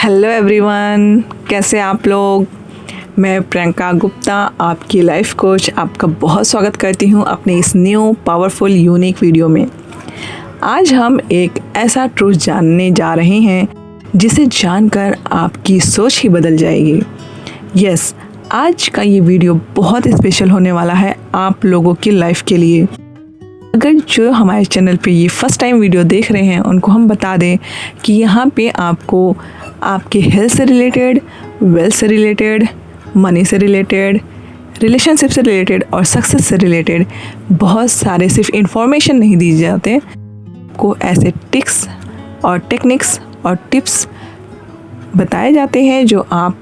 Hello everyone, कैसे आप लोग। मैं प्रियंका गुप्ता, आपकी लाइफ कोच, आपका बहुत स्वागत करती हूँ अपने इस न्यू पावरफुल यूनिक वीडियो में। आज हम एक ऐसा ट्रूथ जानने जा रहे हैं जिसे जानकर आपकी सोच ही बदल जाएगी। यस, आज का ये वीडियो बहुत स्पेशल होने वाला है आप लोगों की लाइफ के लिए। अगर जो हमारे चैनल पे ये फर्स्ट टाइम वीडियो देख रहे हैं उनको हम बता दें कि यहाँ पे आपको आपके हेल्थ से रिलेटेड, वेल्थ से रिलेटेड, मनी से रिलेटेड, रिलेशनशिप से रिलेटेड और सक्सेस से रिलेटेड बहुत सारे सिर्फ इन्फॉर्मेशन नहीं दी जाते, को ऐसे टिक्स और टेक्निक्स और टिप्स बताए जाते हैं जो आप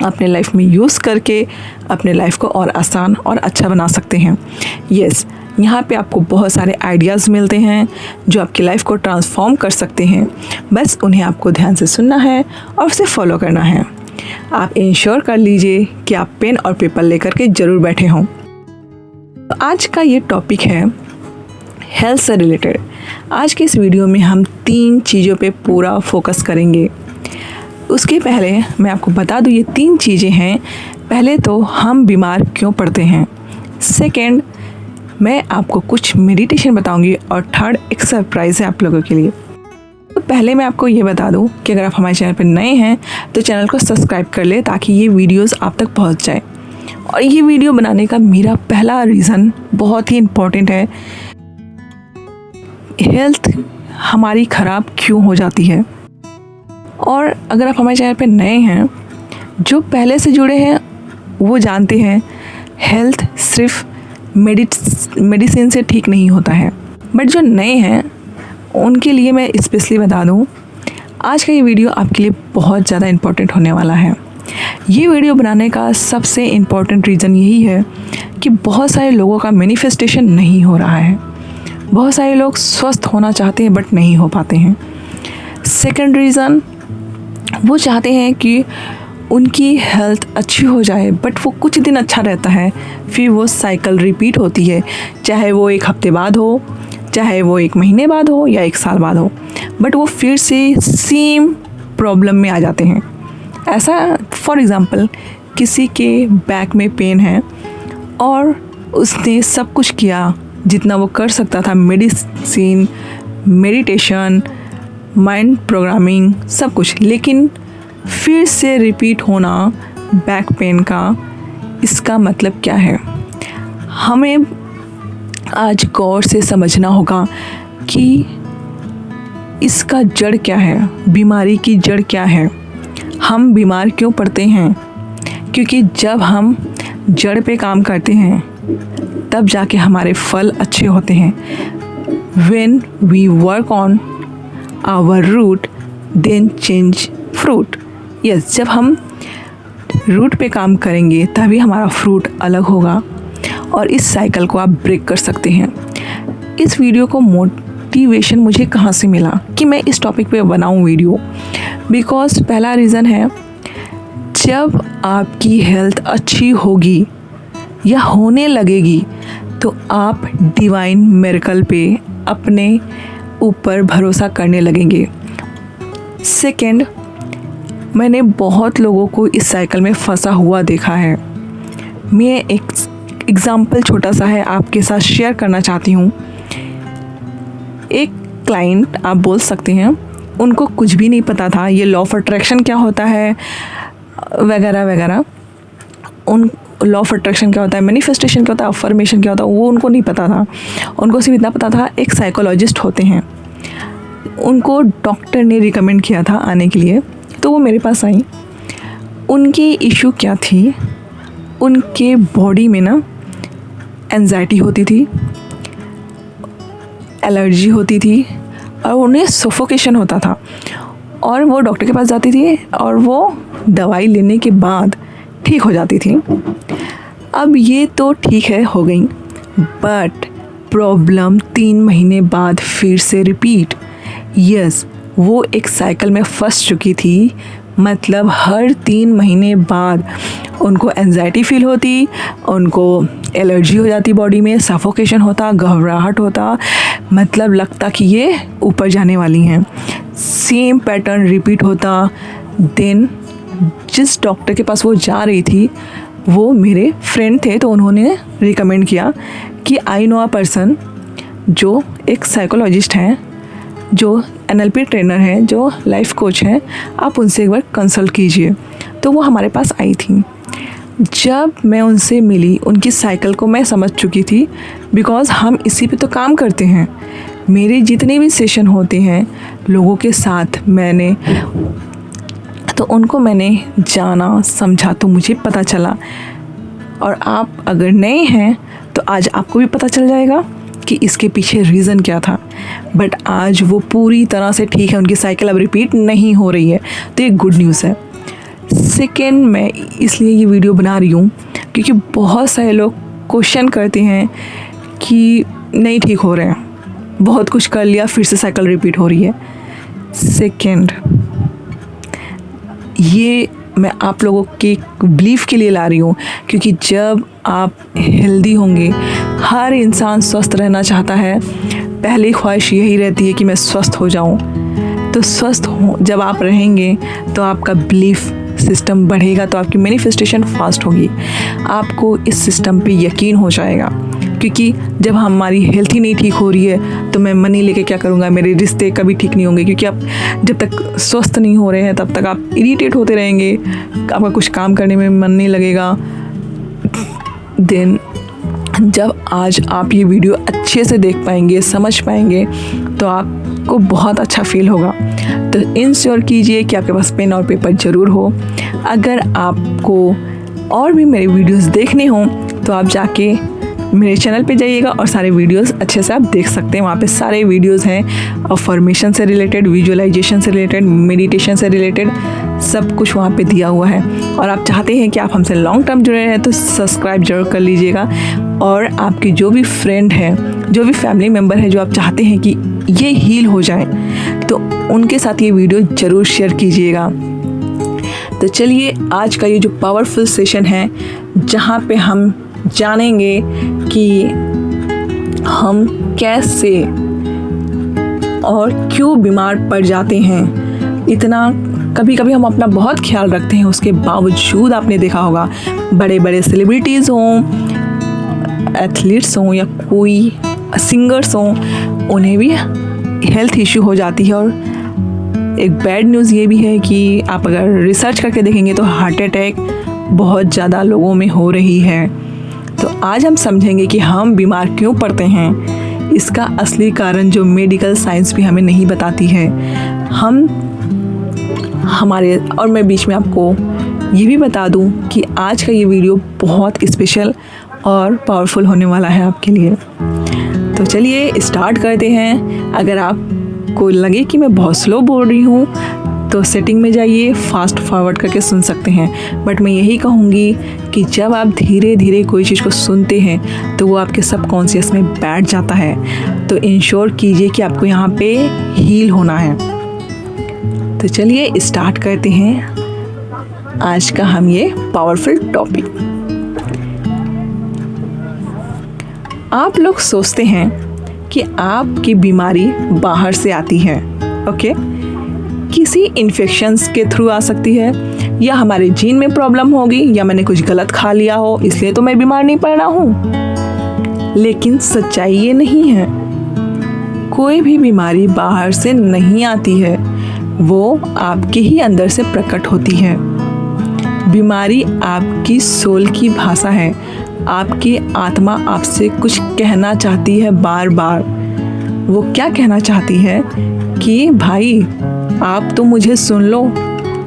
अपने लाइफ में यूज़ करके अपने लाइफ को और आसान और अच्छा बना सकते हैं। यस, यहाँ पे आपको बहुत सारे आइडियाज़ मिलते हैं जो आपकी लाइफ को ट्रांसफॉर्म कर सकते हैं। बस उन्हें आपको ध्यान से सुनना है और उसे फॉलो करना है। आप इंश्योर कर लीजिए कि आप पेन और पेपर लेकर के ज़रूर बैठे हों। तो आज का ये टॉपिक है हेल्थ से रिलेटेड। आज के इस वीडियो में हम 3 चीज़ों पे पूरा फोकस करेंगे। उसके पहले मैं आपको बता दूँ ये 3 चीज़ें हैं। पहले तो हम बीमार क्यों पड़ते हैं, सेकेंड मैं आपको कुछ मेडिटेशन बताऊंगी और थर्ड एक सरप्राइज़ है आप लोगों के लिए। तो पहले मैं आपको ये बता दूं कि अगर आप हमारे चैनल पर नए हैं तो चैनल को सब्सक्राइब कर ले ताकि ये वीडियोस आप तक पहुंच जाए। और ये वीडियो बनाने का मेरा पहला रीज़न बहुत ही इम्पोर्टेंट है। हेल्थ हमारी ख़राब क्यों हो जाती है। और अगर आप हमारे चैनल पर नए हैं, जो पहले से जुड़े हैं वो जानते हैं हेल्थ सिर्फ मेडिसिन से ठीक नहीं होता है। बट जो नए हैं उनके लिए मैं स्पेशली बता दूं, आज का ये वीडियो आपके लिए बहुत ज़्यादा इम्पोर्टेंट होने वाला है। ये वीडियो बनाने का सबसे इम्पोर्टेंट रीज़न यही है कि बहुत सारे लोगों का मैनिफेस्टेशन नहीं हो रहा है। बहुत सारे लोग स्वस्थ होना चाहते हैं बट नहीं हो पाते हैं। सेकेंड रीज़न, वो चाहते हैं कि उनकी हेल्थ अच्छी हो जाए बट वो कुछ दिन अच्छा रहता है, फिर वो साइकिल रिपीट होती है, चाहे वो 1 हफ्ते बाद हो, चाहे वो 1 महीने बाद हो या 1 साल बाद हो, बट वो फिर से सेम प्रॉब्लम में आ जाते हैं। ऐसा फॉर एग्ज़ाम्पल किसी के बैक में पेन है और उसने सब कुछ किया जितना वो कर सकता था, मेडिसिन, मेडिटेशन, माइंड प्रोग्रामिंग, सब कुछ, लेकिन फिर से रिपीट होना बैक पेन का। इसका मतलब क्या है, हमें आज गौर से समझना होगा कि इसका जड़ क्या है, बीमारी की जड़ क्या है, हम बीमार क्यों पड़ते हैं। क्योंकि जब हम जड़ पे काम करते हैं तब जाके हमारे फल अच्छे होते हैं। When we work on our root, then change fruit. Yes, जब हम रूट पे काम करेंगे तभी हमारा फ्रूट अलग होगा और इस साइकिल को आप ब्रेक कर सकते हैं। इस वीडियो को मोटिवेशन मुझे कहाँ से मिला कि मैं इस टॉपिक पे बनाऊँ वीडियो, बिकॉज पहला रीज़न है, जब आपकी हेल्थ अच्छी होगी या होने लगेगी तो आप डिवाइन मिरेकल पे अपने ऊपर भरोसा करने लगेंगे। सेकेंड, मैंने बहुत लोगों को इस साइकिल में फंसा हुआ देखा है। मैं एक एग्ज़ाम्पल छोटा सा है आपके साथ शेयर करना चाहती हूँ। एक क्लाइंट आप बोल सकते हैं, उनको कुछ भी नहीं पता था ये लॉ ऑफ अट्रैक्शन क्या होता है वगैरह वगैरह। उन लॉ ऑफ अट्रैक्शन क्या होता है, मैनिफेस्टेशन क्या होता है, अफर्मेशन क्या होता है, वो उनको नहीं पता था। उनको सिर्फ इतना पता था एक साइकोलॉजिस्ट होते हैं। उनको डॉक्टर ने रिकमेंड किया था आने के लिए, तो वो मेरे पास आई। उनकी इशू क्या थी, उनके बॉडी में ना एंजाइटी होती थी, एलर्जी होती थी और उन्हें सफोकेशन होता था। और वो डॉक्टर के पास जाती थी और वो दवाई लेने के बाद ठीक हो जाती थी। अब ये तो ठीक है, हो गई, बट प्रॉब्लम 3 महीने बाद फिर से रिपीट। यस, वो एक साइकिल में फंस चुकी थी। मतलब हर 3 महीने बाद उनको एंजाइटी फील होती, उनको एलर्जी हो जाती बॉडी में, सफोकेशन होता, घबराहट होता, मतलब लगता कि ये ऊपर जाने वाली हैं। सेम पैटर्न रिपीट होता, देन जिस डॉक्टर के पास वो जा रही थी वो मेरे फ्रेंड थे, तो उन्होंने रिकमेंड किया कि आई नो अ पर्सन जो एक साइकोलॉजिस्ट हैं, जो NLP ट्रेनर हैं, जो लाइफ कोच हैं, आप उनसे एक बार कंसल्ट कीजिए। तो वो हमारे पास आई थी। जब मैं उनसे मिली, उनकी साइकिल को मैं समझ चुकी थी, बिकॉज़ हम इसी पे तो काम करते हैं। मेरे जितने भी सेशन होते हैं लोगों के साथ, तो उनको मैंने जाना, समझा, तो मुझे पता चला। और आप अगर नए हैं तो आज आपको भी पता चल जाएगा कि इसके पीछे रीज़न क्या था। बट आज वो पूरी तरह से ठीक है, उनकी साइकिल अब रिपीट नहीं हो रही है, तो ये गुड न्यूज़ है। सेकेंड, मैं इसलिए ये वीडियो बना रही हूँ क्योंकि बहुत सारे लोग क्वेश्चन करते हैं कि नहीं ठीक हो रहे हैं, बहुत कुछ कर लिया फिर से साइकिल रिपीट हो रही है। सेकेंड, ये मैं आप लोगों के बिलीफ के लिए ला रही हूँ क्योंकि जब आप हेल्दी होंगे, हर इंसान स्वस्थ रहना चाहता है, पहली ख्वाहिश यही रहती है कि मैं स्वस्थ हो जाऊँ। तो स्वस्थ हो जब आप रहेंगे तो आपका बिलीफ सिस्टम बढ़ेगा, तो आपकी मैनिफेस्टेशन फास्ट होगी, आपको इस सिस्टम पे यकीन हो जाएगा। क्योंकि जब हमारी हेल्थ ही नहीं ठीक हो रही है तो मैं मनी लेके क्या करूँगा, मेरे रिश्ते कभी ठीक नहीं होंगे, क्योंकि आप जब तक स्वस्थ नहीं हो रहे हैं तब तक आप इरिटेट होते रहेंगे, आपका कुछ काम करने में मन नहीं लगेगा। देन जब आज आप ये वीडियो अच्छे से देख पाएंगे, समझ पाएंगे, तो आपको बहुत अच्छा फील होगा। तो इंश्योर कीजिए कि आपके पास पेन और पेपर ज़रूर हो। अगर आपको और भी मेरे वीडियोस देखने हों तो आप जाके मेरे चैनल पे जाइएगा और सारे वीडियोस अच्छे से आप देख सकते हैं। वहाँ पे सारे वीडियोस हैं, अफर्मेशन से रिलेटेड, विजुअलाइजेशन से रिलेटेड, मेडिटेशन से रिलेटेड, सब कुछ वहाँ पे दिया हुआ है। और आप चाहते हैं कि आप हमसे लॉन्ग टर्म जुड़े रहें तो सब्सक्राइब जरूर कर लीजिएगा। और आपके जो भी फ्रेंड हैं, जो भी फैमिली मेम्बर हैं, जो आप चाहते हैं कि ये हील हो जाए, तो उनके साथ ये वीडियो ज़रूर शेयर कीजिएगा। तो चलिए, आज का ये जो पावरफुल सेशन है, जहाँ पे हम जानेंगे कि हम कैसे और क्यों बीमार पड़ जाते हैं। इतना कभी कभी हम अपना बहुत ख्याल रखते हैं, उसके बावजूद आपने देखा होगा बड़े बड़े सेलिब्रिटीज़ हों, एथलीट्स हों या कोई सिंगर्स हों, उन्हें भी हेल्थ इशू हो जाती है। और एक बैड न्यूज़ ये भी है कि आप अगर रिसर्च करके देखेंगे तो हार्ट अटैक बहुत ज़्यादा लोगों में हो रही है। तो आज हम समझेंगे कि हम बीमार क्यों पड़ते हैं, इसका असली कारण जो मेडिकल साइंस भी हमें नहीं बताती है। और मैं बीच में आपको ये भी बता दूं कि आज का ये वीडियो बहुत स्पेशल और पावरफुल होने वाला है आपके लिए। तो चलिए स्टार्ट करते हैं। अगर आपको लगे कि मैं बहुत स्लो बोल रही हूँ तो सेटिंग में जाइए, फास्ट फॉरवर्ड करके सुन सकते हैं। बट मैं यही कहूँगी कि जब आप धीरे धीरे कोई चीज़ को सुनते हैं तो वो आपके सबकॉन्शियस में बैठ जाता है। तो इंश्योर कीजिए कि आपको यहाँ पे हील होना है। तो चलिए स्टार्ट करते हैं आज का हम ये पावरफुल टॉपिक। आप लोग सोचते हैं कि आपकी बीमारी बाहर से आती है, ओके, किसी इन्फेक्शंस के थ्रू आ सकती है, या हमारे जीन में प्रॉब्लम होगी, या मैंने कुछ गलत खा लिया हो इसलिए तो मैं बीमार नहीं पड़ रहा हूँ। लेकिन सच्चाई ये नहीं है। कोई भी बीमारी बाहर से नहीं आती है, वो आपके ही अंदर से प्रकट होती है। बीमारी आपकी सोल की भाषा है। आपकी आत्मा आपसे कुछ कहना चाहती है बार बार। वो क्या कहना चाहती है कि भाई आप तो मुझे सुन लो,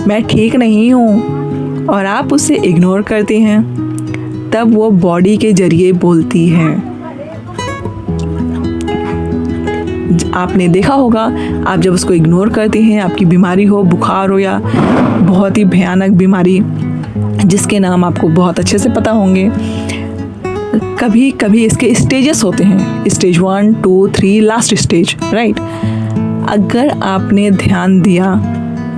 मैं ठीक नहीं हूँ, और आप उसे इग्नोर करते हैं। तब वो बॉडी के जरिए बोलती है। आपने देखा होगा, आप जब उसको इग्नोर करते हैं, आपकी बीमारी हो, बुखार हो या बहुत ही भयानक बीमारी जिसके नाम आपको बहुत अच्छे से पता होंगे, कभी कभी इसके स्टेजेस होते हैं, स्टेज 1, 2, 3, लास्ट स्टेज, राइट। अगर आपने ध्यान दिया,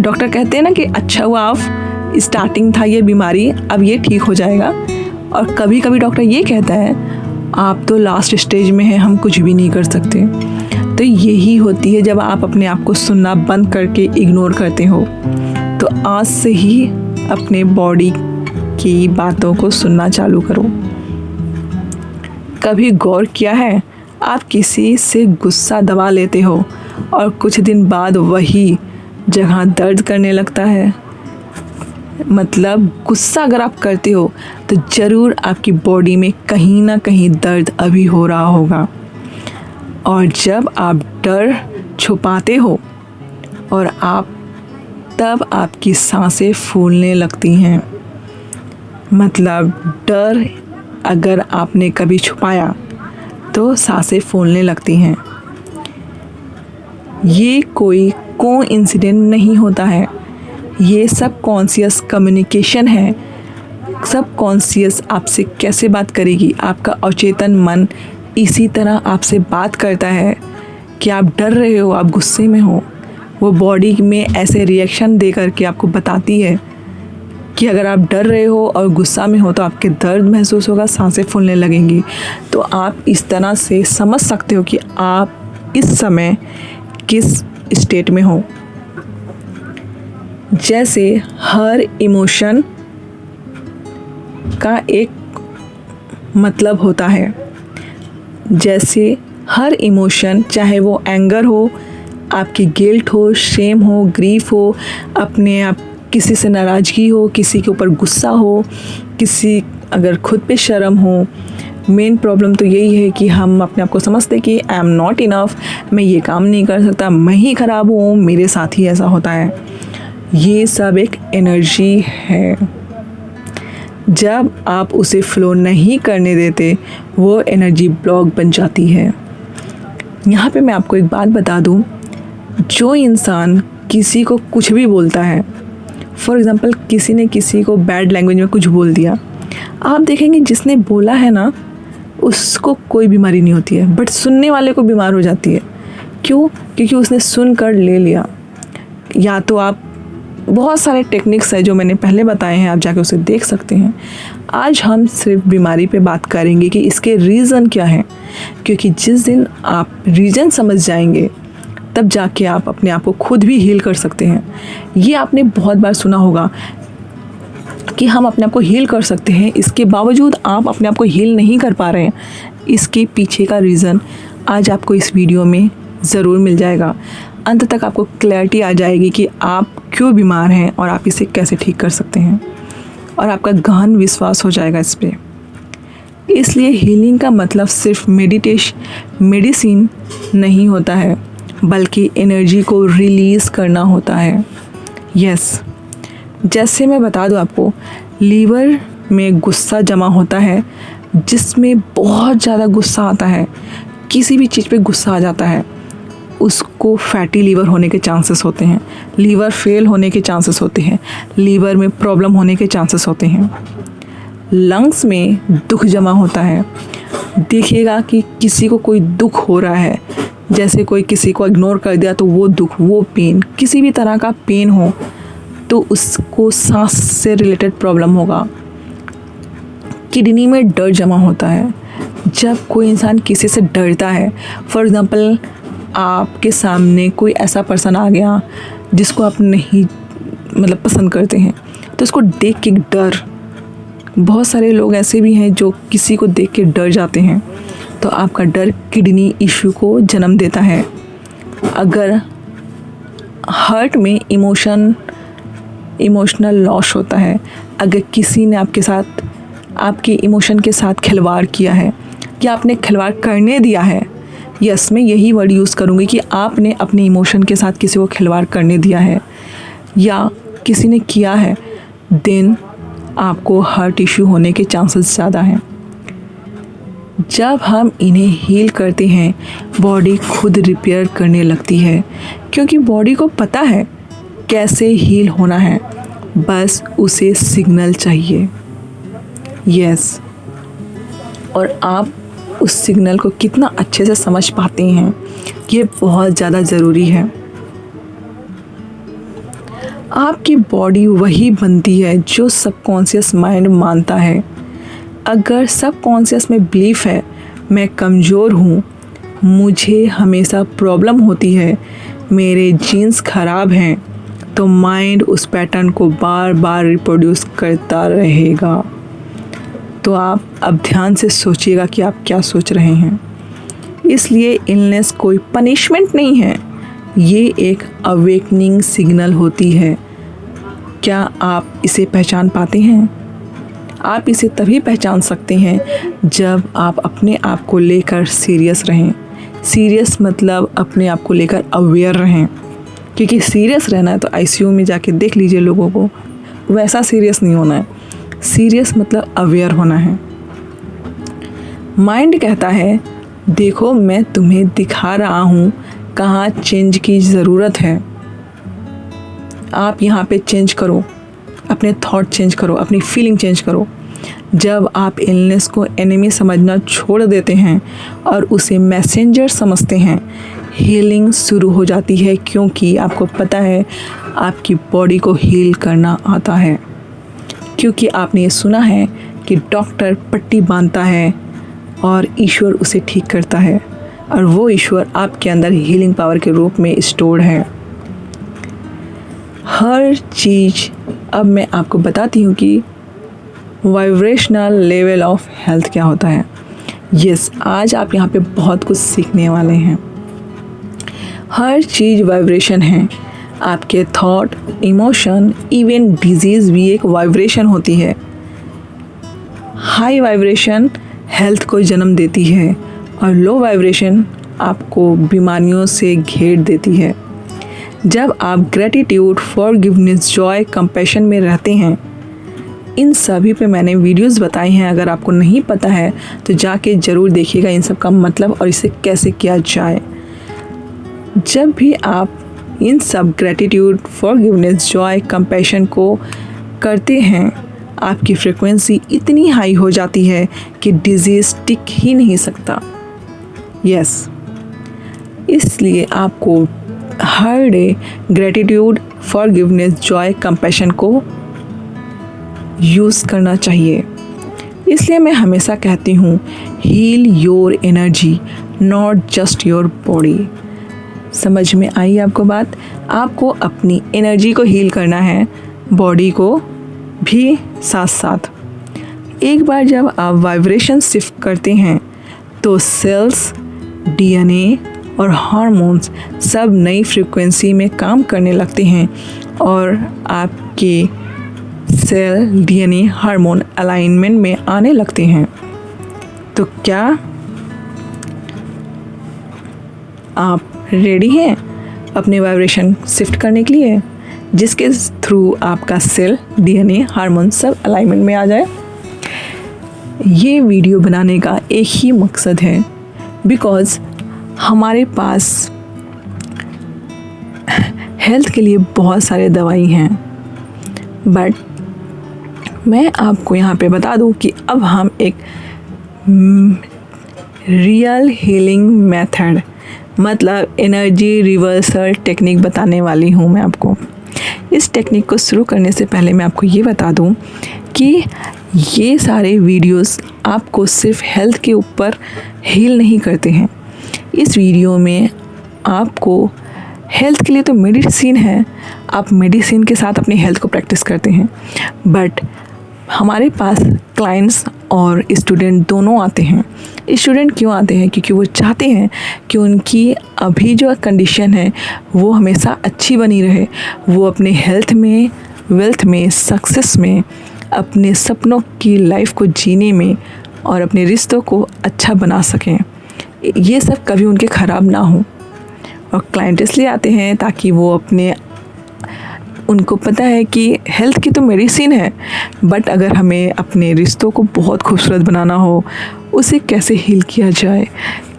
डॉक्टर कहते हैं ना कि अच्छा हुआ आप स्टार्टिंग था ये बीमारी, अब ये ठीक हो जाएगा। और कभी कभी डॉक्टर ये कहता है आप तो लास्ट स्टेज में हैं, हम कुछ भी नहीं कर सकते। तो यही होती है जब आप अपने आप को सुनना बंद करके इग्नोर करते हो। तो आज से ही अपने बॉडी की बातों को सुनना चालू करो। कभी गौर किया है, आप किसी से गुस्सा दबा लेते हो और कुछ दिन बाद वही जगह दर्द करने लगता है। मतलब गुस्सा अगर आप करते हो तो ज़रूर आपकी बॉडी में कहीं ना कहीं दर्द अभी हो रहा होगा। और जब आप डर छुपाते हो और तब आपकी सांसें फूलने लगती हैं। मतलब डर अगर आपने कभी छुपाया तो सांसें फूलने लगती हैं। ये कोई कोइंसिडेंट नहीं होता है, ये सब कॉन्शियस कम्युनिकेशन है। सब कॉन्शियस आपसे कैसे बात करेगी, आपका अवचेतन मन इसी तरह आपसे बात करता है कि आप डर रहे हो, आप गुस्से में हो। वो बॉडी में ऐसे रिएक्शन दे करके आपको बताती है कि अगर आप डर रहे हो और गुस्सा में हो तो आपके दर्द महसूस होगा, सांसें फूलने लगेंगी। तो आप इस तरह से समझ सकते हो कि आप इस समय किस स्टेट में हो। जैसे हर इमोशन का एक मतलब होता है। जैसे हर इमोशन, चाहे वो एंगर हो, आपकी गिल्ट हो, शेम हो, ग्रीफ हो, अपने आप किसी से नाराज़गी हो, किसी के ऊपर गुस्सा हो, किसी अगर खुद पे शर्म हो। मेन प्रॉब्लम तो यही है कि हम अपने आप को समझते कि आई एम नॉट इनफ, मैं ये काम नहीं कर सकता, मैं ही ख़राब हूँ, मेरे साथ ही ऐसा होता है। ये सब एक एनर्जी है। जब आप उसे फ्लो नहीं करने देते वो एनर्जी ब्लॉक बन जाती है। यहाँ पे मैं आपको एक बात बता दूँ, जो इंसान किसी को कुछ भी बोलता है, फॉर एग्ज़ाम्पल किसी ने किसी को बैड लैंग्वेज में कुछ बोल दिया, आप देखेंगे जिसने बोला है ना उसको कोई बीमारी नहीं होती है, बट सुनने वाले को बीमार हो जाती है। क्यों? क्योंकि उसने सुन कर ले लिया। या तो आप बहुत सारे टेक्निक्स है जो मैंने पहले बताए हैं, आप जाके उसे देख सकते हैं। आज हम सिर्फ बीमारी पे बात करेंगे कि इसके रीज़न क्या है, क्योंकि जिस दिन आप रीज़न समझ जाएंगे तब जाके आप अपने आप को खुद भी हील कर सकते हैं। ये आपने बहुत बार सुना होगा कि हम अपने आप को हील कर सकते हैं, इसके बावजूद आप अपने आप को हील नहीं कर पा रहे हैं। इसके पीछे का रीज़न आज आपको इस वीडियो में ज़रूर मिल जाएगा। अंत तक आपको क्लैरिटी आ जाएगी कि आप क्यों बीमार हैं और आप इसे कैसे ठीक कर सकते हैं, और आपका गहन विश्वास हो जाएगा इस पर। इसलिए हीलिंग का मतलब सिर्फ मेडिसिन नहीं होता है, बल्कि एनर्जी को रिलीज़ करना होता है। यस, जैसे मैं बता दूं आपको, लीवर में गुस्सा जमा होता है, जिसमें बहुत ज़्यादा गुस्सा आता है, किसी भी चीज़ पे गुस्सा आ जाता है, उसको फैटी लीवर होने के चांसेस होते हैं, लीवर फेल होने के चांसेस होते हैं, लीवर में प्रॉब्लम होने के चांसेस होते हैं। लंग्स में दुख जमा होता है। देखिएगा कि किसी को कोई दुख हो रहा है, जैसे कोई किसी को इग्नोर कर दिया तो वो दुख, वो पेन, किसी भी तरह का पेन हो तो उसको सांस से रिलेटेड प्रॉब्लम होगा। किडनी में डर जमा होता है। जब कोई इंसान किसी से डरता है, फॉर एग्ज़ाम्पल आपके सामने कोई ऐसा पर्सन आ गया जिसको आप नहीं पसंद करते हैं, तो उसको देख के डर, बहुत सारे लोग ऐसे भी हैं जो किसी को देख के डर जाते हैं, तो आपका डर किडनी इशू को जन्म देता है। अगर हार्ट में इमोशनल लॉस होता है, अगर किसी ने आपके इमोशन के साथ खिलवाड़ किया है या आपने खिलवाड़ करने दिया है, यस मैं यही वर्ड यूज़ करूँगी कि आपने अपने इमोशन के साथ किसी को खिलवाड़ करने दिया है या किसी ने किया है, देन आपको हार्ट इशू होने के चांसेस ज़्यादा हैं। जब हम इन्हें हील करते हैं, बॉडी खुद रिपेयर करने लगती है, क्योंकि बॉडी को पता है कैसे हील होना है, बस उसे सिग्नल चाहिए। यस, और आप उस सिग्नल को कितना अच्छे से समझ पाते हैं, ये बहुत ज़्यादा ज़रूरी है। आपकी बॉडी वही बनती है जो सबकॉन्शियस माइंड मानता है। अगर सबकॉन्शियस में बिलीफ है मैं कमज़ोर हूँ, मुझे हमेशा प्रॉब्लम होती है, मेरे जीन्स खराब हैं, तो माइंड उस पैटर्न को बार बार रिप्रोड्यूस करता रहेगा। तो आप अब ध्यान से सोचिएगा कि आप क्या सोच रहे हैं। इसलिए इलनेस कोई पनिशमेंट नहीं है, ये एक अवेकनिंग सिग्नल होती है। क्या आप इसे पहचान पाते हैं? आप इसे तभी पहचान सकते हैं जब आप अपने आप को लेकर सीरियस रहें। सीरियस मतलब अपने आप को लेकर अवेयर रहें, क्योंकि सीरियस रहना है तो आईसीयू में जाके देख लीजिए लोगों को, वैसा सीरियस नहीं होना है। सीरियस मतलब अवेयर होना है। माइंड कहता है देखो मैं तुम्हें दिखा रहा हूँ कहाँ चेंज की ज़रूरत है, आप यहाँ पे चेंज करो, अपने थॉट चेंज करो, अपनी फीलिंग चेंज करो। जब आप इलनेस को एनिमी समझना छोड़ देते हैं और उसे मैसेंजर समझते हैं, हीलिंग शुरू हो जाती है, क्योंकि आपको पता है आपकी बॉडी को हील करना आता है। क्योंकि आपने ये सुना है कि डॉक्टर पट्टी बांधता है और ईश्वर उसे ठीक करता है, और वो ईश्वर आपके अंदर हीलिंग पावर के रूप में स्टोर्ड है। हर चीज़ अब मैं आपको बताती हूँ कि वाइब्रेशनल लेवल ऑफ हेल्थ क्या होता है। यस, आज आप यहाँ पे बहुत कुछ सीखने वाले हैं। हर चीज़ वाइब्रेशन है। आपके थॉट, इमोशन, इवन डिजीज़ भी एक वाइब्रेशन होती है। हाई वाइब्रेशन हेल्थ को जन्म देती है और लो वाइब्रेशन आपको बीमारियों से घेर देती है। जब आप ग्रेटिट्यूड, फॉरगिवनेस, जॉय, कंपैशन में रहते हैं, इन सभी पे मैंने वीडियोस बताई हैं। अगर आपको नहीं पता है तो जाके ज़रूर देखिएगा इन सब का मतलब और इसे कैसे किया जाए। जब भी आप इन सब ग्रेटिट्यूड, फॉरगिवनेस, जॉय, कंपैशन को करते हैं, आपकी फ्रीक्वेंसी इतनी हाई हो जाती है कि डिजीज़ टिक ही नहीं सकता। यस, इसलिए आपको हर day gratitude, forgiveness, joy, compassion को यूज़ करना चाहिए। इसलिए मैं हमेशा कहती हूँ heal your energy, not just your body. समझ में आई आपको बात? आपको अपनी एनर्जी को हील करना है, बॉडी को भी साथ साथ। एक बार जब आप वाइब्रेशन शिफ्ट करते हैं तो सेल्स, डीएनए और हार्मोन्स सब नई फ्रीक्वेंसी में काम करने लगते हैं और आपके सेल, डीएनए, हार्मोन अलाइनमेंट में आने लगते हैं। तो क्या आप रेडी हैं अपने वाइब्रेशन शिफ्ट करने के लिए, जिसके थ्रू आपका सेल, डीएनए, हार्मोन सब अलाइनमेंट में आ जाए? ये वीडियो बनाने का एक ही मकसद है, बिकॉज़ हमारे पास हेल्थ के लिए बहुत सारे दवाई हैं, बट मैं आपको यहाँ पे बता दूँ कि अब हम एक रियल हीलिंग मेथड मतलब एनर्जी रिवर्सल टेक्निक बताने वाली हूँ मैं आपको। इस टेक्निक को शुरू करने से पहले मैं आपको ये बता दूँ कि ये सारे वीडियोस आपको सिर्फ हेल्थ के ऊपर हील नहीं करते हैं। इस वीडियो में आपको हेल्थ के लिए तो मेडिसिन है, आप मेडिसिन के साथ अपनी हेल्थ को प्रैक्टिस करते हैं, बट हमारे पास क्लाइंट्स और स्टूडेंट दोनों आते हैं। स्टूडेंट क्यों आते हैं? क्योंकि वो चाहते हैं कि उनकी अभी जो कंडीशन है वो हमेशा अच्छी बनी रहे, वो अपने हेल्थ में, वेल्थ में, सक्सेस में, अपने सपनों की लाइफ को जीने में और अपने रिश्तों को अच्छा बना सकें। ये सब कभी उनके ख़राब ना हो। और क्लाइंट इसलिए आते हैं ताकि वो उनको पता है कि हेल्थ की तो मेडिसिन है, बट अगर हमें अपने रिश्तों को बहुत खूबसूरत बनाना हो, उसे कैसे हील किया जाए,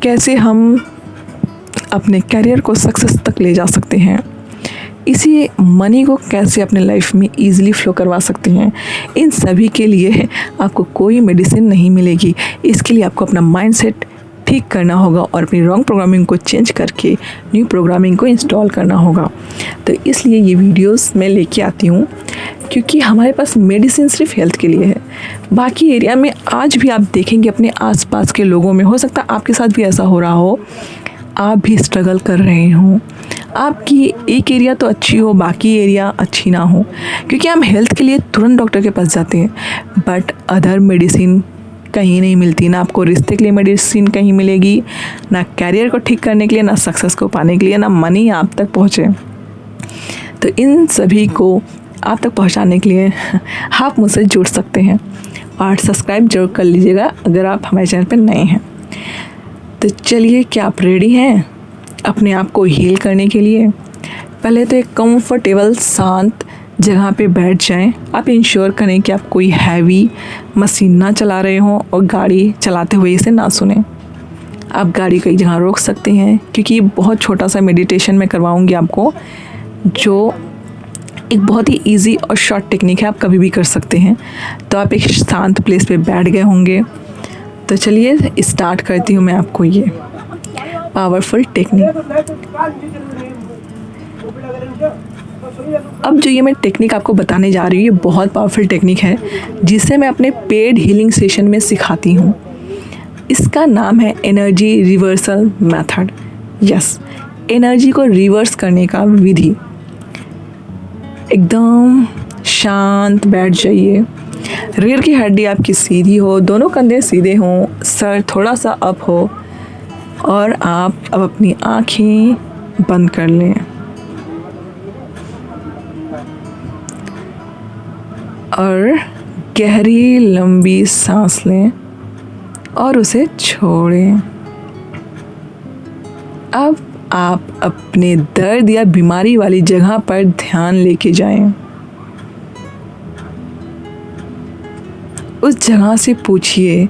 कैसे हम अपने करियर को सक्सेस तक ले जा सकते हैं, इसी मनी को कैसे अपने लाइफ में ईज़िली फ्लो करवा सकते हैं, इन सभी के लिए आपको कोई मेडिसिन नहीं मिलेगी। इसके लिए आपको अपना माइंडसेट ठीक करना होगा और अपनी रॉन्ग प्रोग्रामिंग को चेंज करके न्यू प्रोग्रामिंग को इंस्टॉल करना होगा। तो इसलिए ये वीडियोस मैं लेके आती हूँ क्योंकि हमारे पास मेडिसिन सिर्फ हेल्थ के लिए है। बाकी एरिया में आज भी आप देखेंगे अपने आसपास के लोगों में, हो सकता है आपके साथ भी ऐसा हो रहा हो, आप भी स्ट्रगल कर रहे हों, आपकी एक एरिया तो अच्छी हो बाकी एरिया अच्छी ना हो, क्योंकि हम हेल्थ के लिए तुरंत डॉक्टर के पास जाते हैं, बट अदर मेडिसिन कहीं नहीं मिलती। ना आपको रिश्ते के लिए मेडिसिन कहीं मिलेगी, ना कैरियर को ठीक करने के लिए, ना सक्सेस को पाने के लिए, ना मनी आप तक पहुँचे। तो इन सभी को आप तक पहुँचाने के लिए आप मुझसे जुड़ सकते हैं और सब्सक्राइब जरूर कर लीजिएगा अगर आप हमारे चैनल पर नए हैं। तो चलिए, क्या आप रेडी हैं अपने आप को हील करने के लिए? पहले तो एक कंफर्टेबल शांत जगह पे बैठ जाएं। आप इंश्योर करें कि आप कोई हैवी मशीन ना चला रहे हों और गाड़ी चलाते हुए इसे ना सुने। आप गाड़ी कई जगह रोक सकते हैं, क्योंकि ये बहुत छोटा सा मेडिटेशन मैं करवाऊंगी आपको, जो एक बहुत ही इजी और शॉर्ट टेक्निक है, आप कभी भी कर सकते हैं। तो आप एक शांत प्लेस पे बैठ गए होंगे। तो चलिए स्टार्ट करती हूँ मैं आपको ये पावरफुल टेक्निक। अब जो ये मैं टेक्निक आपको बताने जा रही हूँ, ये बहुत पावरफुल टेक्निक है जिसे मैं अपने पेड हीलिंग सेशन में सिखाती हूँ। इसका नाम है energy reversal method. Yes, energy को रिवर्स करने का विधि। एकदम शांत बैठ जाइए, रीढ़ की हड्डी आपकी सीधी हो, दोनों कंधे सीधे हों, सर थोड़ा सा अप हो, और आप अब अपनी आँखें बंद कर लें और गहरी लंबी सांस लें और उसे छोड़ें। अब आप अपने दर्द या बीमारी वाली जगह पर ध्यान लेके जाएं। उस जगह से पूछिए,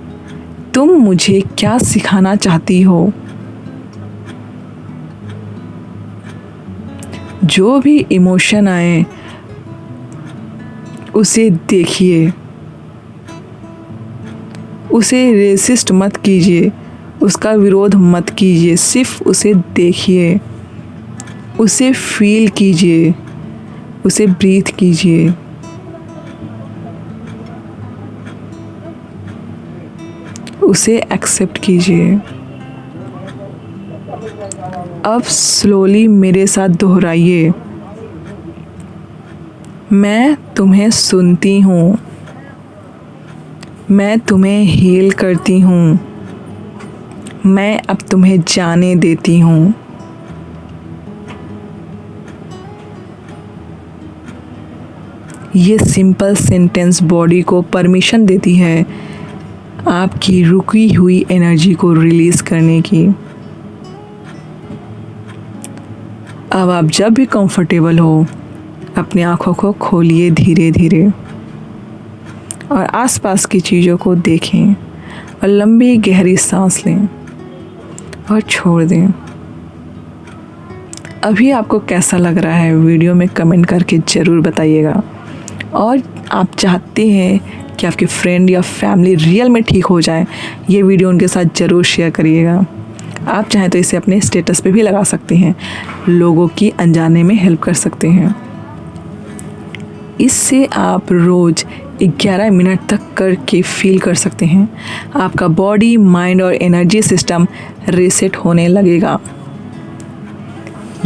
तुम मुझे क्या सिखाना चाहती हो? जो भी इमोशन आए उसे देखिए, उसे रेसिस्ट मत कीजिए, उसका विरोध मत कीजिए, सिर्फ उसे देखिए, उसे फील कीजिए, उसे ब्रीथ कीजिए। उसे एक्सेप्ट कीजिए। अब स्लोली मेरे साथ दोहराइए, मैं तुम्हें सुनती हूँ, मैं तुम्हें हील करती हूँ, मैं अब तुम्हें जाने देती हूँ। ये सिंपल सेंटेंस बॉडी को परमिशन देती है आपकी रुकी हुई एनर्जी को रिलीज करने की। अब आप जब भी कंफर्टेबल हो, अपनी आँखों को खोलिए धीरे धीरे और आसपास की चीज़ों को देखें और लंबी गहरी सांस लें और छोड़ दें। अभी आपको कैसा लग रहा है वीडियो में कमेंट करके ज़रूर बताइएगा। और आप चाहते हैं कि आपके फ्रेंड या फैमिली रियल में ठीक हो जाए, ये वीडियो उनके साथ ज़रूर शेयर करिएगा। आप चाहें तो इसे अपने स्टेटस पे भी लगा सकते हैं, लोगों की अनजाने में हेल्प कर सकते हैं। इससे आप रोज़ 11 मिनट तक करके फील कर सकते हैं, आपका बॉडी, माइंड और एनर्जी सिस्टम रीसेट होने लगेगा।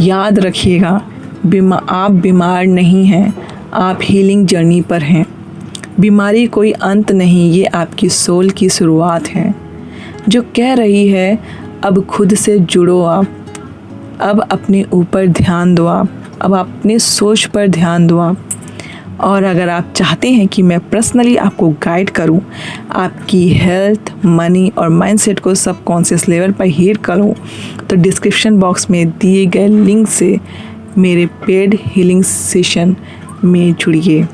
याद रखिएगा, आप बीमार नहीं हैं, आप हीलिंग जर्नी पर हैं। बीमारी कोई अंत नहीं, ये आपकी सोल की शुरुआत है जो कह रही है अब खुद से जुड़ो आप, अब अपने ऊपर ध्यान दो आप, अब अपने सोच पर ध्यान दो आप। और अगर आप चाहते हैं कि मैं पर्सनली आपको गाइड करूं, आपकी हेल्थ, मनी और माइंडसेट को सबकॉन्शियस लेवल पर हील करूं, तो डिस्क्रिप्शन बॉक्स में दिए गए लिंक से मेरे पेड हीलिंग सेशन में जुड़िए।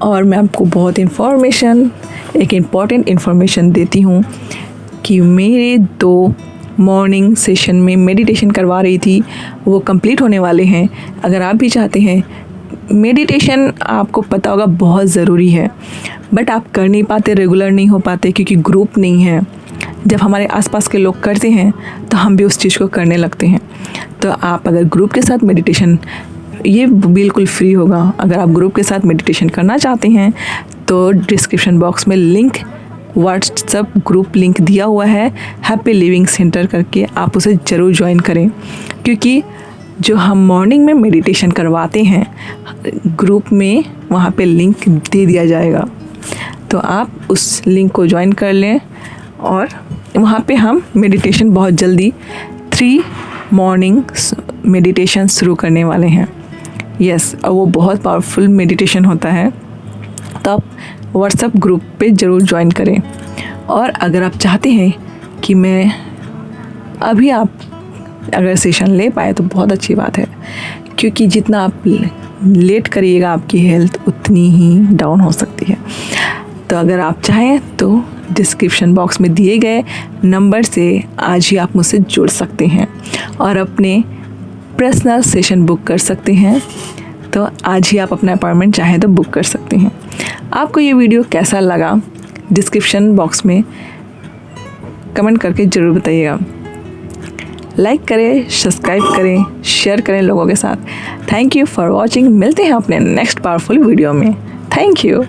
और मैं आपको बहुत एक इम्पॉर्टेंट इन्फॉर्मेशन देती हूँ कि मेरे 2 मॉर्निंग सेशन में मेडिटेशन करवा रही थी, वो कंप्लीट होने वाले हैं। अगर आप भी चाहते हैं, मेडिटेशन आपको पता होगा बहुत ज़रूरी है, बट आप कर नहीं पाते, रेगुलर नहीं हो पाते क्योंकि ग्रुप नहीं है। जब हमारे आसपास के लोग करते हैं तो हम भी उस चीज़ को करने लगते हैं। तो आप अगर ग्रुप के साथ मेडिटेशन ये बिल्कुल फ्री होगा। अगर आप ग्रुप के साथ मेडिटेशन करना चाहते हैं तो डिस्क्रिप्शन बॉक्स में लिंक, व्हाट्सएप ग्रुप लिंक दिया हुआ है हैप्पी लिविंग सेंटर करके, आप उसे ज़रूर ज्वाइन करें। क्योंकि जो हम मॉर्निंग में मेडिटेशन करवाते हैं ग्रुप में, वहाँ पे लिंक दे दिया जाएगा, तो आप उस लिंक को ज्वाइन कर लें। और वहाँ पे हम मेडिटेशन बहुत जल्दी 3 मॉर्निंग मेडिटेशन शुरू करने वाले हैं। यस, और वो बहुत पावरफुल मेडिटेशन होता है, तो आप व्हाट्सएप ग्रुप पे ज़रूर ज्वाइन करें। और अगर आप चाहते हैं कि मैं अभी आप अगर सेशन ले पाए तो बहुत अच्छी बात है, क्योंकि जितना आप लेट करिएगा आपकी हेल्थ उतनी ही डाउन हो सकती है। तो अगर आप चाहें तो डिस्क्रिप्शन बॉक्स में दिए गए नंबर से आज ही आप मुझसे जुड़ सकते हैं और अपने पर्सनल सेशन बुक कर सकते हैं। तो आज ही आप अपना अपॉइंटमेंट चाहें तो बुक कर सकते हैं। आपको ये वीडियो कैसा लगा डिस्क्रिप्शन बॉक्स में कमेंट करके ज़रूर बताइएगा। लाइक करें, सब्सक्राइब करें, शेयर करें लोगों के साथ। Thank you for watching. मिलते हैं अपने नेक्स्ट पावरफुल वीडियो में। Thank you.